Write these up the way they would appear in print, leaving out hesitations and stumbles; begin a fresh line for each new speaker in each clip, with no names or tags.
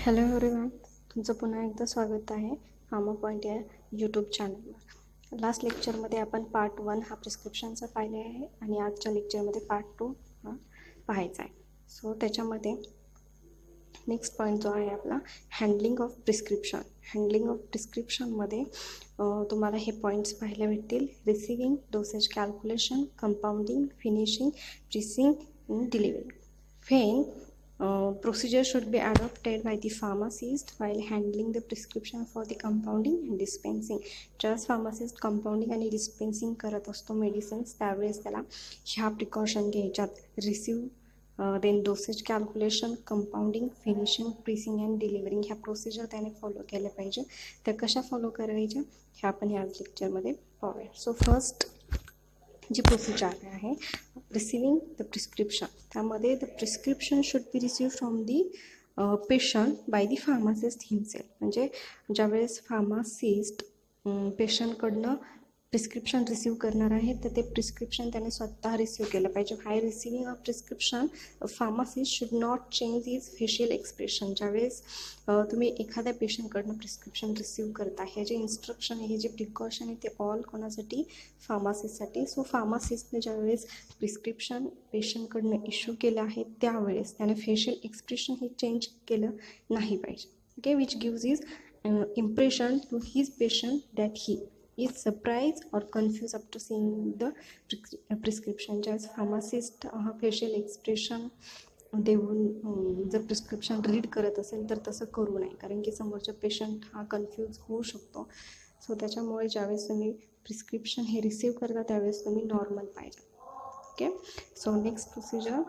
Hello everyone, तुमचं पुन्हा एकदा स्वागत आहे फार्मा पॉईंट या यूट्यूब चॅनलवर. लास्ट लेक्चरमध्ये आपण पार्ट 1 हा प्रिस्क्रिप्शनचा पाहिले आहे आणि आजच्या लेक्चरमध्ये पार्ट 2 हा पाहायचा आहे. सो त्याच्यामध्ये नेक्स्ट पॉईंट जो आहे आपला handling of prescription. Handling of प्रिस्क्रिप्शनमध्ये तुम्हाला हे पॉईंट्स पाहायला भेटतील: receiving, dosage calculation, compounding, finishing, pricing and delivering. When procedure should be adopted by the pharmacist while handling the prescription for the compounding and dispensing. ज्यावेळेस pharmacist compounding आणि dispensing करत असतो medicines, त्यावेळेस त्याला ह्या प्रिकॉशन घ्यायच्यात: receive, then dosage calculation, compounding, finishing, pricing and delivering. ह्या procedure त्याने फॉलो केल्या पाहिजे. त्या कशा फॉलो करायच्या ह्या आपण ह्याच लेक्चरमध्ये पाहूया. सो फर्स्ट जी प्रोसिजर आहे रिसिविंग द प्रिस्क्रिप्शन, त्यामध्ये the prescription should be receive from the patient by the pharmacist himself. म्हणजे ज्यावेळेस फार्मासिस्ट पेशंटकडनं प्रिस्क्रिप्शन रिसीव करणार आहे तर ते प्रिस्क्रिप्शन त्याने स्वतः रिसीव केलं पाहिजे. By receiving a prescription pharmacist should not change his facial expression. ज्यावेळेस तुम्ही एखाद्या पेशंटकडनं प्रिस्क्रिप्शन रिसीव करता, हे जे इन्स्ट्रक्शन आहे, हे जे प्रिकॉशन आहे, ते ऑल कोणासाठी? फार्मासिस्टसाठी. सो फार्मासिस्टने ज्यावेळेस प्रिस्क्रिप्शन पेशंटकडनं इश्यू केलं आहे त्यावेळेस त्याने फेशियल एक्सप्रेशन हे चेंज केलं नाही पाहिजे. Okay, which gives his impression to his patient that he is surprised or confused after seeing the prescription. ज्यावेळेस फार्मासिस्ट हा फेशियल एक्सप्रेशन देऊन जर प्रिस्क्रिप्शन रीड करत असेल तर तसं करू नये, कारण की समोरचा पेशंट हा कन्फ्यूज होऊ शकतो. सो त्याच्यामुळे ज्यावेळेस तुम्ही प्रिस्क्रिप्शन हे रिसीव करता त्यावेळेस तुम्ही नॉर्मल पाहिजे. Okay, so next procedure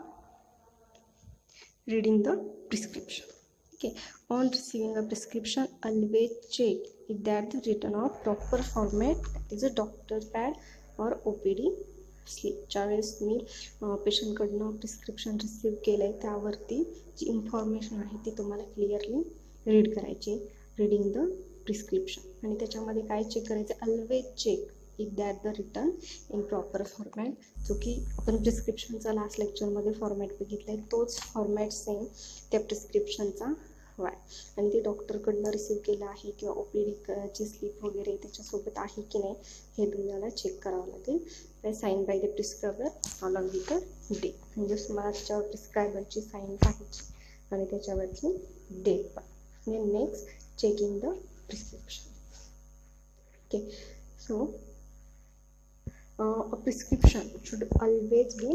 reading the prescription. Okay, on receiving a prescription, always check if that the written of proper format, that is a doctor pad or OPD slip. ज्यावेळेस तुम्ही पेशंटकडनं prescription receive केलं आहे त्यावरती जी information आहे ती तुम्हाला clearly read करायची, reading the prescription. आणि त्याच्यामध्ये काय चेक करायचं? Always check if that the return in proper format. जो की आपण प्रिस्क्रिप्शनचा लास्ट लेक्चरमध्ये फॉर्मॅट बघितला आहे, तोच फॉर्मॅट सेम त्या प्रिस्क्रिप्शनचा वाय आणि ते डॉक्टरकडनं रिसीव केलं आहे किंवा OPDची स्लिप वगैरे त्याच्यासोबत आहे की नाही हे तुम्हाला चेक करावं लागेल. Sign by the prescriber along with the date. म्हणजे तुम्हाला त्याच्यावर प्रिस्क्रायबरची साईन पाहिजे आणि त्याच्यावरची डेट पण. Next checking the prescription. Okay, so a prescription should always be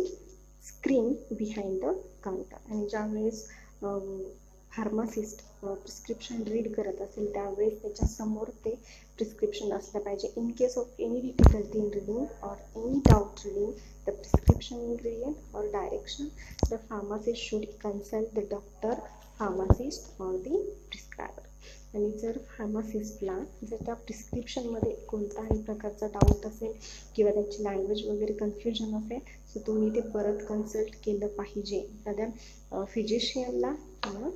screened behind the counter. आणि ज्यावेळेस फार्मासिस्ट प्रिस्क्रिप्शन रीड करत असेल त्यावेळेस त्याच्या समोर ते प्रिस्क्रिप्शन असलं पाहिजे. In case of any difficulty in reading और any doubt reading the prescription ingredient और direction, the pharmacist should consult the doctor, pharmacist और द प्रिस्क्रायबर. आणि जर फार्मासिस्टला जर त्या प्रिस्क्रिप्शनमध्ये कोणताही प्रकारचा डाऊट असेल किंवा त्याची लँग्वेज वगैरे कन्फ्युजन असेल सो तुम्ही ते परत कन्सल्ट केलं पाहिजे. एखाद्या फिजिशियनला किंवा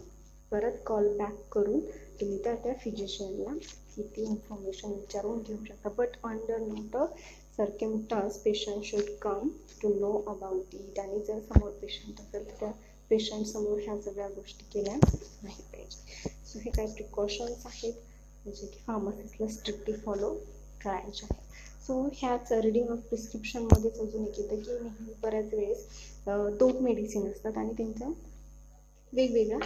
परत कॉल बॅक करून तुम्ही त्या फिजिशियनला ती इन्फॉर्मेशन विचारून घेऊ शकता. But under not a circumstance patient should come to know about it. आणि जर समोर पेशंट असेल तर त्या पेशंटसमोर ह्या सगळ्या गोष्टी केल्या नाही पाहिजे. सो हे काही प्रिकॉशन्स आहेत जे की फार्मासिस्टला स्ट्रिक्टली फॉलो करायचे आहेत. सो ह्याच रीडिंग ऑफ प्रिस्क्रिप्शनमध्येच अजून एक येतं की नेहमी बऱ्याच वेळेस 2 मेडिसिन असतात आणि त्यांचा वेगवेगळा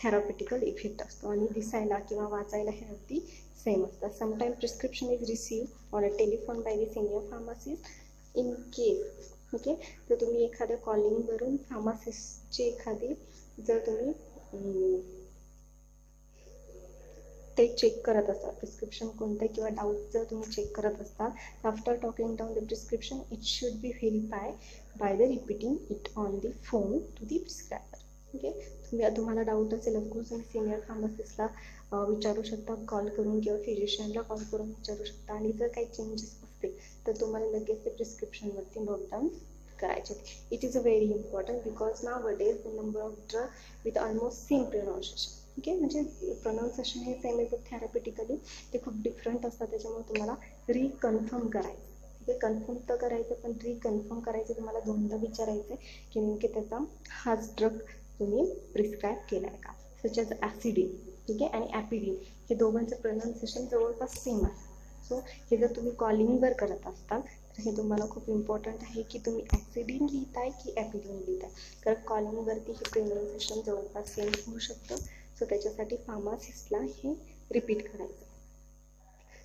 थेरापेटिकल इफेक्ट असतो आणि दिसायला किंवा वाचायला हे अगदी सेम असतात. Sometime prescription is receive on a telephone by the senior pharmacist. In case okay, तर तुम्ही एखाद्या कॉलिंगवरून फार्मासिस्टची एखादी जर तुम्ही ते चेक करत असतात प्रिस्क्रिप्शन कोणतं किंवा डाऊट जर तुम्ही चेक करत असतात, after talking down the prescription it should be verify by the repeating it on the phone to the prescriber. Okay, तुम्हाला डाऊट असेल ऑफकोर्स तुम्ही सिनियर फार्मासिस्टला विचारू शकता कॉल करून किंवा फिजिशियनला कॉल करून विचारू शकता. आणि जर काही चेंजेस असतील तर तुम्हाला लगेच ते प्रिस्क्रिप्शनवरती नोट डाऊन करायचे. It is a very important because now days the number of drug with almost same pronunciation. Okay, म्हणजे प्रोनाउन्सिएशन हे सेम आहे बट थेरापेटिकली ते खूप डिफरंट असतात. त्याच्यामुळे तुम्हाला रिकन्फर्म करायचं. ठीक आहे, कन्फर्म तर करायचं पण रिकन्फर्म करायचं. तुम्हाला दोनदा विचारायचं की नेमके त्याचा हाच ड्रग तुम्ही प्रिस्क्राईब केला आहे का. सच एज ॲसिडिन, ठीक आहे, आणि ॲपिडिन, हे दोघांचं प्रोनाऊन्सिएशन जवळपास सेम आहे. सो हे जर तुम्ही कॉलिंगवर करत असताल तर हे तुम्हाला खूप इम्पॉर्टंट आहे की तुम्ही ॲसिडिन लिहिताय की ॲपिडिन लिहिताय, कारण कॉलिंगवरती हे प्रोनाऊन्सिएशन जवळपास सेम होऊ शकतं. सो त्याच्यासाठी फार्मासिस्टला हे रिपीट करायचं.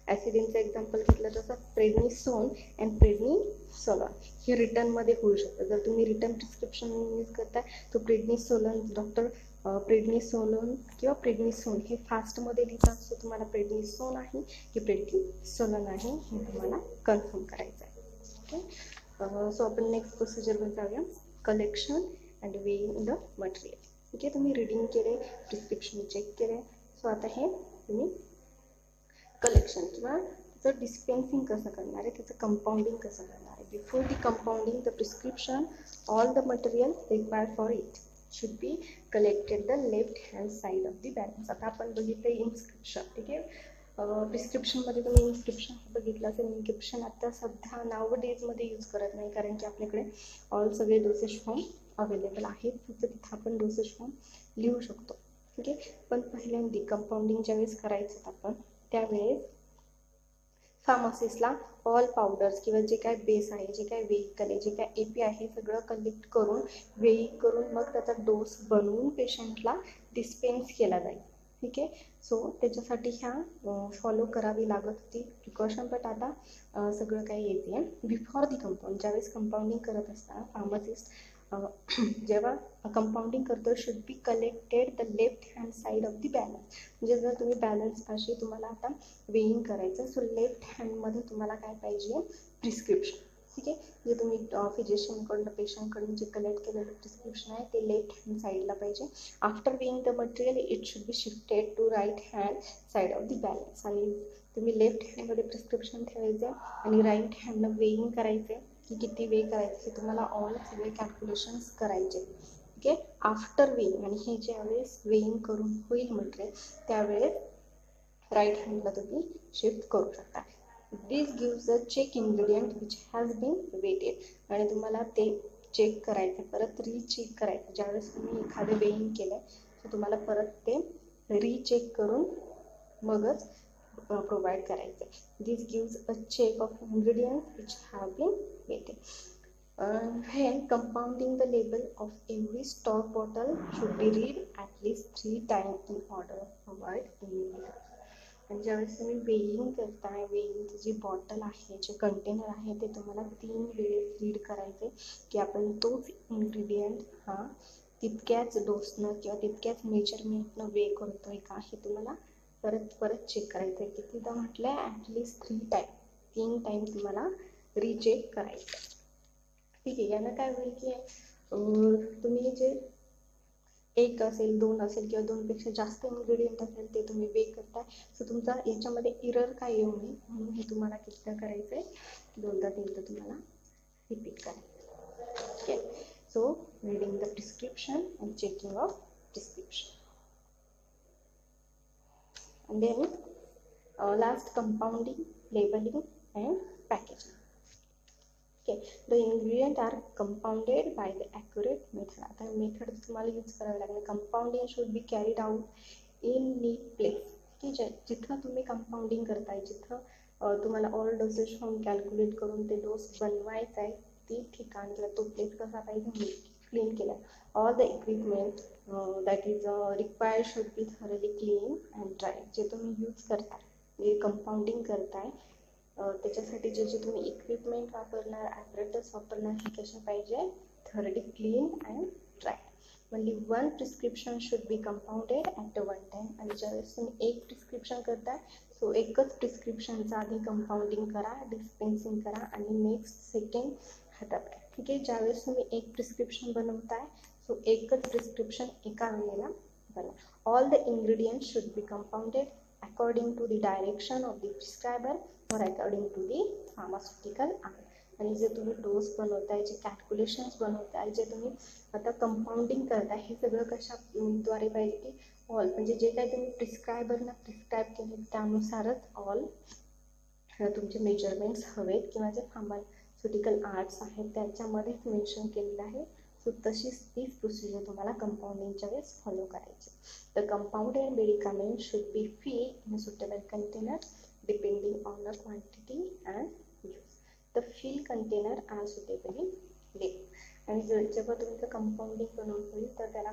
ॲसिडिनचं एक्झाम्पल घेतलं तसं प्रेडनिसोन अँड प्रेडनिसोलॉन हे रिटर्नमध्ये होऊ शकतं. जर तुम्ही रिटर्न प्रिस्क्रिप्शन यूज करताय तर प्रेडनिसोलॉन डॉक्टर प्रेडनिसोलोन किंवा प्रेडनिसोन हे फास्टमध्ये लिहितात. सो तुम्हाला प्रेडनिसोन आहे की प्रेडनिसोलॉन आहे हे तुम्हाला कन्फर्म करायचं आहे. ओके, सो आपण नेक्स्ट प्रोसिजरवर जाऊया. Collection and weighing the material. ठीक आहे, तुम्ही रिडिंग केले, प्रिस्क्रिप्शन चेक केले. सो आता हे तुम्ही कलेक्शन किंवा त्याचं डिस्पेन्सिंग कसं करणार आहे, त्याचं कंपाऊंडिंग कसं करणार आहे. Before the compounding the prescription all the material required for it should be collected the left hand side of the balance. आता आपण बघितलं इन्स्क्रिप्शन. ठीक आहे, प्रिस्क्रिप्शनमध्ये तुम्ही इन्स्क्रिप्शन बघितलं असेल. इन्स्क्रिप्शन आता सध्या नाव डेजमध्ये यूज करत नाही, कारण की आपल्याकडे ऑल सगळे डोसेज फॉर्म अवेलेबल आहेत, फक्त तिथं आपण डोसेज फॉर्म लिहू शकतो. ठीक आहे, पण पहिल्यांदा कंपाऊंडिंग ज्यावेळेस करायचं आपण त्यावेळेस फार्मासिस्टला ऑल पावडर्स किंवा जे काय बेस आहे, जे काय व्हेइकल आहे, जे काय एपी आहे, सगळं कलेक्ट करून वेई करून मग त्याचा डोस बनवून पेशंटला डिस्पेन्स केला जाईल. ठीक आहे, सो त्याच्यासाठी ह्या फॉलो करावी लागत होती प्रिकॉशन. बट आता सगळं काही येते बिफोर दी कंपाऊंड. ज्यावेळेस कंपाऊंडिंग करत असताना फार्मासिस्ट जेव्हा कंपाऊंडिंग करतो should be collected the left hand side of the balance. म्हणजे जर तुम्ही बॅलन्स पाशी तुम्हाला आता वेइंग करायचं, सो लेफ्ट हँडमध्ये तुम्हाला काय पाहिजे, प्रिस्क्रिप्शन. ठीक आहे, जे तुम्ही फिजिशियनकडून पेशंटकडून जे कलेक्ट केलेलं प्रिस्क्रिप्शन आहे ते लेफ्ट हँड साईडला पाहिजे. After weighing the material it should be shifted to right hand side of the balance. आणि तुम्ही लेफ्ट हँडमध्ये प्रिस्क्रिप्शन ठेवायचं आणि राईट हँडनं वेइंग करायचे की किती वे करायचं हे तुम्हाला ऑल सगळे कॅल्क्युलेशन्स करायचे. ठीक आहे, आफ्टर वेइंग. आणि हे ज्यावेळेस वेइंग करून होईल मटेरियल त्यावेळेस राईट हँडला तुम्ही शिफ्ट करू शकता. This gives a check ingredient which has been weighted. आणि तुम्हाला ते चेक करायचं, परत रीचेक करायचं. ज्यावेळेस तुम्ही एखादं वेइंग केलं तर तुम्हाला परत ते रीचेक करून मगच प्रोव्हाइड करायचं. This gives a check of ingredients which have been weighted. When compounding the label of every stock bottle should be read at least 3 times in order to avoid any error. आणि ज्यावेळेस तुम्ही weighing करताय, वेइंगची जी bottle आहे, जे container आहे ते तुम्हाला 3 वेळेस रीड करायचे की आपण तोच इन्ग्रेडियंट हा तितक्याच डोसनं किंवा तितक्याच मेजरमेंटनं वे करतोय का हे तुम्हाला परत परत चेक करायचं आहे. कितीदा म्हटलं आहे, ॲटलिस्ट 3 टाईम, 3 टाईम तुम्हाला रीचेक करायचं. ठीक आहे, यानं काय होईल की तुम्ही जे 1 असेल, 2 असेल किंवा 2पेक्षा जास्त इन्ग्रेडियंट असेल ते तुम्ही वे करताय, सो तुमचा याच्यामध्ये एरर काय येऊ नये म्हणून हे तुम्हाला कितीदा करायचं आहे, 2दा-3दा तुम्हाला रिपीट करायचं. Okay, so reading the prescription and checking of prescription. And then last, compounding, labeling and packaging. Okay, the ingredients are compounded by the accurate method. आता मेथड तुम्हाला यूज करावी लागेल. Compounding should be carried out in neat place. की जिथं तुम्ही compounding करताय, जिथं तुम्हाला ऑल डोसेज फॉर्म कॅल्क्युलेट करून ते डोस बनवायचा आहे, ती ठिकाण किंवा तो प्लेस कसा पाहिजे, क्लीन केला. All the equipment that is required should be thoroughly clean and dry. जे तुम्ही यूज करताय, जे कंपाऊंडिंग करताय त्याच्यासाठी जे जे तुम्ही इक्विपमेंट वापरणार, ॲपरेटस वापरणार, हे कसे पाहिजे, थरली क्लीन अँड ड्राय. म्हणजे 1 prescription should be compounded at a 1 time. आणि ज्यावेळेस तुम्ही 1 प्रिस्क्रिप्शन करताय सो एकच प्रिस्क्रिप्शनचा आधी कंपाऊंडिंग करा, डिस्पेन्सिंग करा आणि नेक्स्ट सेकंड हातात घ्या. ठीक आहे, ज्यावेळेस तुम्ही 1 प्रिस्क्रिप्शन बनवताय सो एकच प्रिस्क्रिप्शन एका वेळेला बनवा. All the ingredients should be compounded according to the direction of the prescriber और according to the pharmaceutical art. आणि जे तुम्ही डोस बनवताय, जे कॅल्क्युलेशन्स बनवताय, जे तुम्ही आता कंपाऊंडिंग करताय, हे सगळं कशाद्वारे पाहिजे की ऑल, म्हणजे जे काही तुम्ही प्रिस्क्रायबरना प्रिस्क्राईब केले त्यानुसारच ऑल तुमचे मेजरमेंट्स हवेत किंवा जे फार्मास्युटिकल आर्ट्स आहेत त्याच्यामध्येच मेन्शन केलेलं आहे. सो तशीच तीच प्रोसिजर तुम्हाला कंपाऊंडिंगच्या वेळेस फॉलो करायची. The compounded medicament should be filled in a suitable container depending on the quantity and use. The filled container are suitably labeled. आणि जेव्हा तुमचं कंपाऊंडिंग बनवून होईल तर त्याला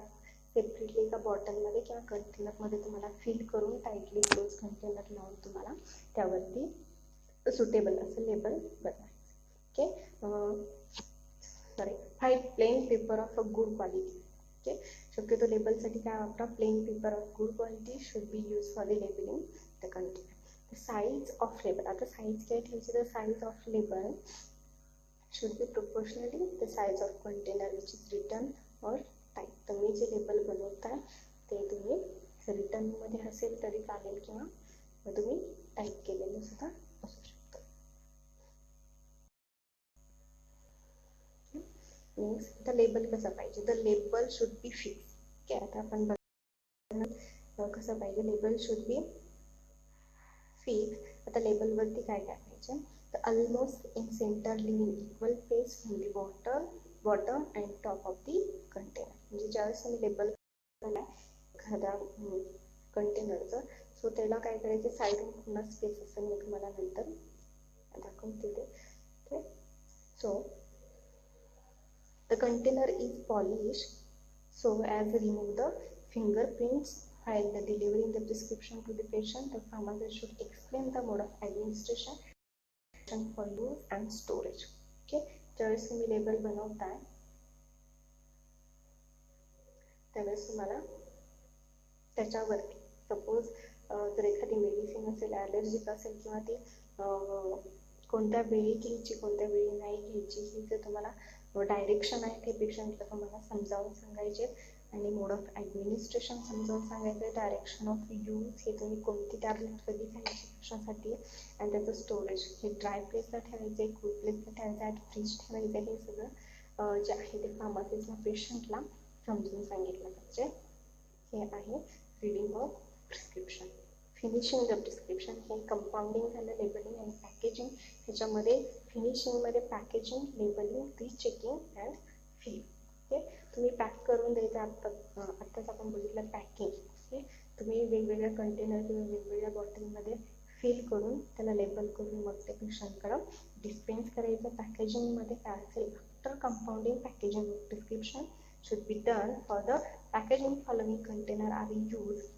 सेपरेटली एका बॉटलमध्ये किंवा कंटेनरमध्ये तुम्हाला फिल करून टाईटली क्लोज कंटेनर लावून तुम्हाला त्यावरती सुटेबल असं लेबल बनवायचं. Okay, sorry, 5 plain paper of a good quality. Okay, शक्यतो लेबलसाठी काय वापरा, plain paper of good quality should be use for the labeling the container. The size of label, आता साईज काय ठेवायची, the size of label should be proportionally the size of container which is written or typed. तुम्ही जे label बनवताय ते तुम्ही return मध्ये असेल तरी चालेल किंवा तुम्ही टाईप केलेलं सुद्धा असू शकतं. नेक्स्ट, द लेबल कसं पाहिजे, the label should be fix. Okay, आता आपण बघा कसं पाहिजे, लेबल शुड बी फिक्स. आता लेबल वरती काय काय पाहिजे, the almost in center leaving equal space from the bottom and top of the container. म्हणजे ज्यावेळेस तुम्ही लेबल करताय एखाद्या कंटेनरचं, सो त्याला काय करायचं, साईडून पूर्ण स्पेस असेल, मी तुम्हाला नंतर दाखवते ते. Okay, so the container is polish so as to remove the fingerprints. While the delivering the prescription to the patient, the pharmacist should explain the mode of administration for use and storage. Okay, ज्यावेळेस तुम्ही label बनवताय त्यावेळेस तुम्हाला त्याच्यावरती suppose जर एखादी medicine असेल, allergic असेल किंवा ती कोणत्या वेळी घ्यायची कोणत्या वेळी नाही घ्यायची ही जर तुम्हाला डायरेक्शन आहे ते पेशंटला तुम्हाला समजावून सांगायचे आणि मोड ऑफ ॲडमिनिस्ट्रेशन समजावून सांगायचं. डायरेक्शन ऑफ यूज हे तुम्ही कोणती टॅबलेट कधी घ्यायची कशासाठी, आणि त्याचं स्टोरेज हे ड्राय प्लेसला ठेवायचं आहे, कूल प्लेसला ठेवायचं आहे, फ्रीज ठेवायचं आहे, हे सगळं जे आहे ते फार्मसिस्टला पेशंटला समजून सांगितलं पाहिजे. हे आहे reading of prescription. Finishing the prescription हे कंपाऊंडिंग झालं, लेबलिंग आणि पॅकेजिंग. ह्याच्यामध्ये फिनिशिंगमध्ये packaging, labelling, rechecking and fill. Okay, तुम्ही पॅक करून द्यायचं. आत्ताच आपण बघितलं पॅकिंग. ओके, तुम्ही वेगवेगळ्या कंटेनर किंवा वेगवेगळ्या बॉटलमध्ये फिल करून त्याला लेबल करून मग ते पेशंटकडं डिस्पेन्स करायचं. पॅकेजिंगमध्ये काय असेल, after compounding packaging prescription should be done. For the packaging, following container are used,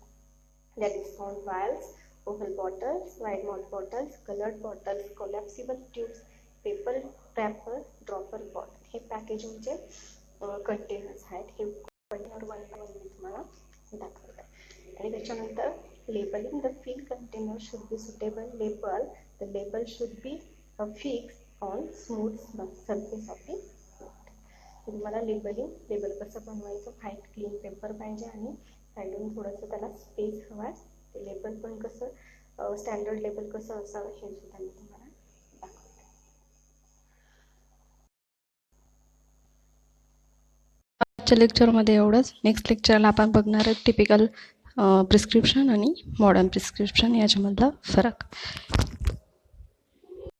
that is round vials, oval bottles, wide mouth bottles, colored bottles, collapsible tubes, paper wrapper, dropper bottle. हे पॅकेजिंगचे containers आहेत. हे container 1 by 1 मी तुम्हाला दाखवत आहे. आणि त्याच्यानंतर labelling, the fill container should be suitable label. The label should be fix on smooth surface of the. तुम्हाला label कसं बनवायचं, व्हाईट क्लीन पेपर पाहिजे आणि साईडून थोडंसं त्याला स्पेस हवा आहे. ते लेबल पण कसं स्टँडर्ड लेबल कसं असावं हे सुद्धा मी तुम्हाला दाखवते. आजच्या लेक्चरमध्ये एवढंच. नेक्स्ट लेक्चरला आपण बघणार आहे टिपिकल प्रिस्क्रिप्शन आणि मॉडर्न प्रिस्क्रिप्शन याच्यामधला फरक.